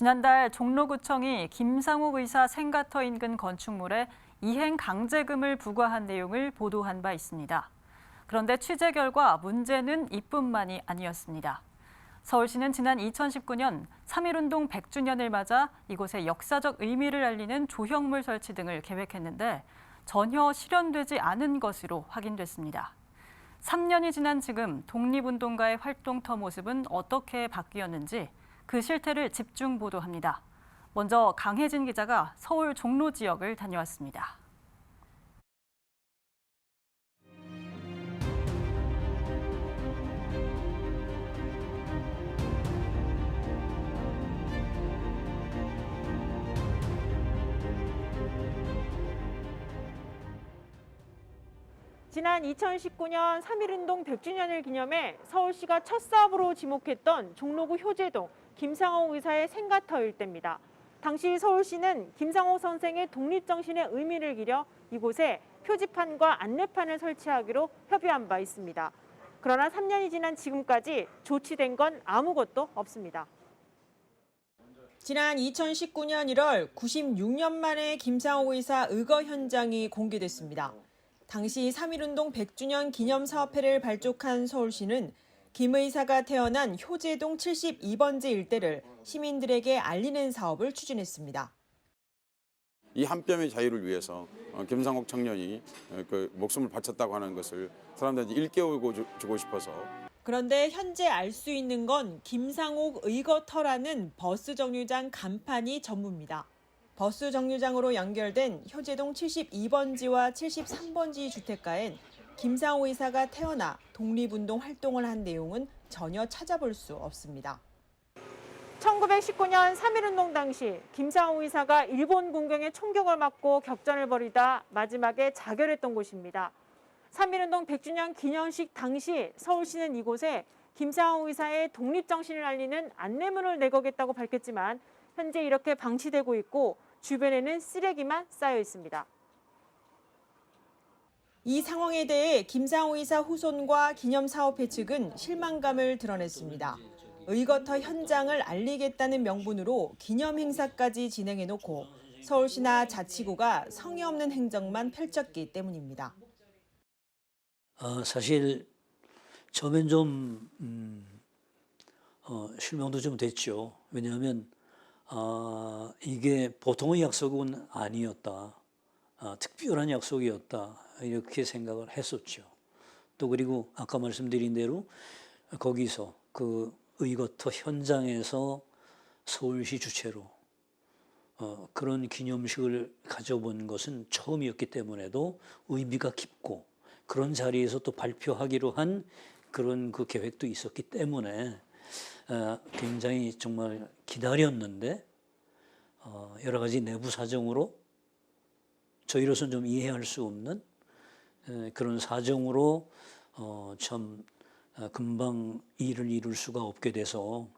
지난달 종로구청이 김상욱 의사 생가터 인근 건축물에 이행 강제금을 부과한 내용을 보도한 바 있습니다. 그런데 취재 결과 문제는 이뿐만이 아니었습니다. 서울시는 지난 2019년 3.1운동 100주년을 맞아 이곳에 역사적 의미를 알리는 조형물 설치 등을 계획했는데 전혀 실현되지 않은 것으로 확인됐습니다. 3년이 지난 지금 독립운동가의 활동터 모습은 어떻게 바뀌었는지 그 실태를 집중 보도합니다. 먼저 강혜진 기자가 서울 종로 지역을 다녀왔습니다. 지난 2019년 3.1운동 100주년을 기념해 서울시가 첫 사업으로 지목했던 종로구 효제동 김상옥 의사의 생가터 일대입니다. 당시 서울시는 김상옥 선생의 독립정신의 의미를 기려 이곳에 표지판과 안내판을 설치하기로 협의한 바 있습니다. 그러나 3년이 지난 지금까지 조치된 건 아무것도 없습니다. 지난 2019년 1월 96년 만에 김상옥 의사 의거 현장이 공개됐습니다. 당시 3.1운동 100주년 기념사업회를 발족한 서울시는 김 의사가 태어난 효제동 72번지 일대를 시민들에게 알리는 사업을 추진했습니다. 이 한 뼘의 자유를 위해서 김상옥 청년이 그 목숨을 바쳤다고 하는 것을 사람들한테 일깨우고 주고 싶어서. 그런데 현재 알 수 있는 건 김상옥 의거터라는 버스 정류장 간판이 전부입니다. 버스 정류장으로 연결된 효제동 72번지와 73번지 주택가엔 김상옥 의사가 태어나 독립운동 활동을 한 내용은 전혀 찾아볼 수 없습니다. 1919년 3.1운동 당시 김상옥 의사가 일본 군경의 총격을 맞고 격전을 벌이다 마지막에 자결했던 곳입니다. 3.1운동 100주년 기념식 당시 서울시는 이곳에 김상옥 의사의 독립정신을 알리는 안내문을 내거겠다고 밝혔지만 현재 이렇게 방치되고 있고 주변에는 쓰레기만 쌓여 있습니다. 이 상황에 대해 김상옥 의사 후손과 기념사업회 측은 실망감을 드러냈습니다. 의거터 현장을 알리겠다는 명분으로 기념행사까지 진행해놓고 서울시나 자치구가 성의 없는 행정만 펼쳤기 때문입니다. 사실 처음엔 좀 실망도 좀 됐죠. 왜냐하면 이게 보통의 약속은 아니었다. 특별한 약속이었다. 이렇게 생각을 했었죠. 또 그리고 아까 말씀드린 대로 거기서 그 의거터 현장에서 서울시 주최로 그런 기념식을 가져본 것은 처음이었기 때문에도 의미가 깊고 그런 자리에서 또 발표하기로 한 그런 그 계획도 있었기 때문에 굉장히 정말 기다렸는데 여러 가지 내부 사정으로 저희로서는 좀 이해할 수 없는 그런 사정으로 참 금방 일을 이룰 수가 없게 돼서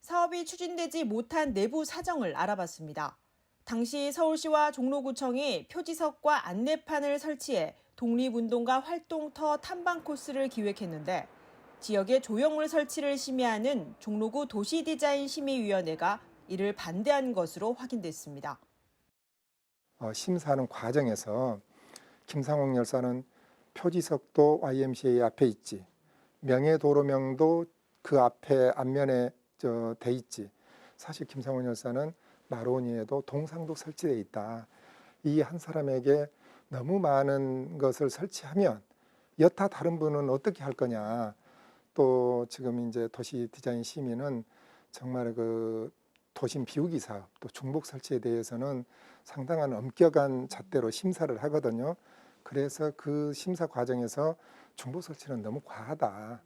사업이 추진되지 못한 내부 사정을 알아봤습니다. 당시 서울시와 종로구청이 표지석과 안내판을 설치해 독립운동가 활동터 탐방 코스를 기획했는데 지역에 조형물 설치를 심의하는 종로구 도시디자인심의위원회가 이를 반대한 것으로 확인됐습니다. 심사하는 과정에서 김상옥 열사는 표지석도 YMCA 앞에 있지, 명예도로명도 그 앞에 앞면에 돼 있지. 사실 김상옥 열사는 마로니에도 동상도 설치되어 있다. 이 한 사람에게 너무 많은 것을 설치하면 여타 다른 분은 어떻게 할 거냐. 또 지금 이제 도시 디자인 심의는 정말 그 도심 비우기 사업, 또 중복 설치에 대해서는 상당한 엄격한 잣대로 심사를 하거든요. 그래서 그 심사 과정에서 중복 설치는 너무 과하다.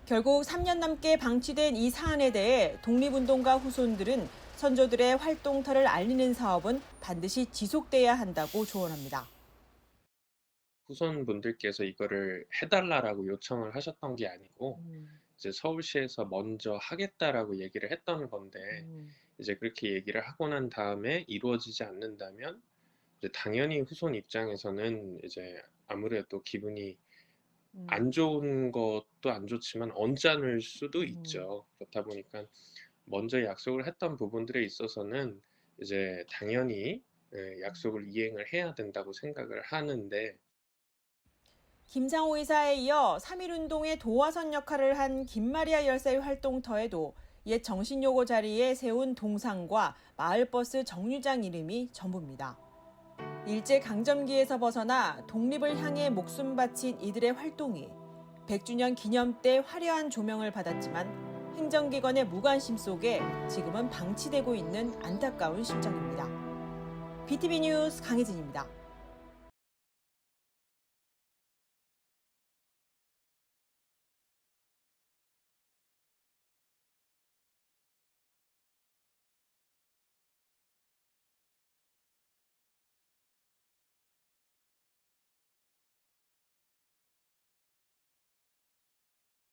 결국 3년 넘게 방치된 이 사안에 대해 독립운동가 후손들은 선조들의 활동터를 알리는 사업은 반드시 지속돼야 한다고 조언합니다. 후손분들께서 이거를 해달라고 요청을 하셨던 게 아니고 이제 서울시에서 먼저 하겠다라고 얘기를 했던 건데 이제 그렇게 얘기를 하고 난 다음에 이루어지지 않는다면 이제 당연히 후손 입장에서는 이제 아무래도 기분이 안 좋은 것도 안 좋지만 언짢을 수도 있죠. 그렇다 보니까 먼저 약속을 했던 부분들에 있어서는 이제 당연히 약속을 이행을 해야 된다고 생각을 하는데 김상호 의사에 이어 3.1운동의 도화선 역할을 한 김마리아 열사의 활동터에도 옛 정신요고 자리에 세운 동상과 마을버스 정류장 이름이 전부입니다. 일제강점기에서 벗어나 독립을 향해 목숨 바친 이들의 활동이 100주년 기념 때 화려한 조명을 받았지만 행정기관의 무관심 속에 지금은 방치되고 있는 안타까운 실정입니다. BTV 뉴스 강혜진입니다.